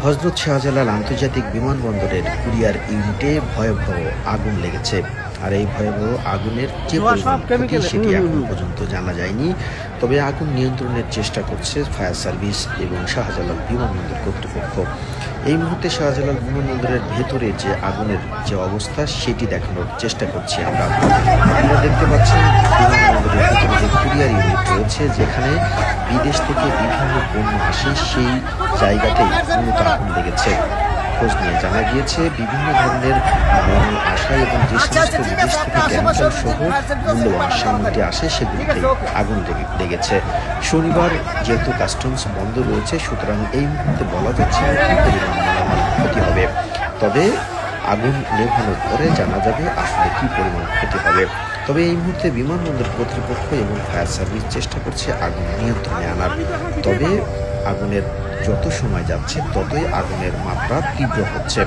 হযরত শাহজালাল আন্তর্জাতিক বিমানবন্দরের কুরিয়ার ইউনিটে ভয়াবহ আগুন লেগেছে। আর এই ভয়াবহ আগুনের যে পরিমাণ ক্ষতি সেটি এখন পর্যন্ত জানা যায়নি। তবে আগুন নিয়ন্ত্রণের চেষ্টা করছে ফায়ার সার্ভিস এবং শাহজালাল বিমানবন্দর কর্তৃপক্ষ। এই মুহূর্তে শাহজালাল বিমানবন্দরের ভেতরে যে আগুনের যে অবস্থা সেটি দেখানোর চেষ্টা করছি আমরা। আপনারা দেখতে পাচ্ছেন বিমানবন্দরের ভেতরে যে কুরিয়ার ইউনিট রয়েছে, যেখানে বিদেশ থেকে বিভিন্ন পণ্য আসে, সেই জায়গাতেই মূলত আগুন লেগেছে। খোঁজ নিয়ে জানা গিয়েছে বিভিন্ন ধরনের মাল আসা এবং যে সমস্ত বিদেশ থেকে কেমিক্যাল সহ মূল্যবান সামগ্রী আসে সেগুলিতে আগুন লেগেছে। শনিবার যেহেতু কাস্টমস বন্ধ রয়েছে, সুতরাং এই মুহূর্তে বলা যাচ্ছে না কি পরিমাণ মালামাল ক্ষতি হবে। তবে আগুন নেভানোর পরে জানা যাবে আসলে কি পরিমাণ ক্ষতি হবে। তবে এই মুহূর্তে বিমানবন্দর কর্তৃপক্ষ এবং ফায়ার সার্ভিস চেষ্টা করছে আগুন নিয়ন্ত্রণে আনার। তবে আগুনের যত সময় যাচ্ছে ততই আগুনের মাত্রা তীব্র হচ্ছে।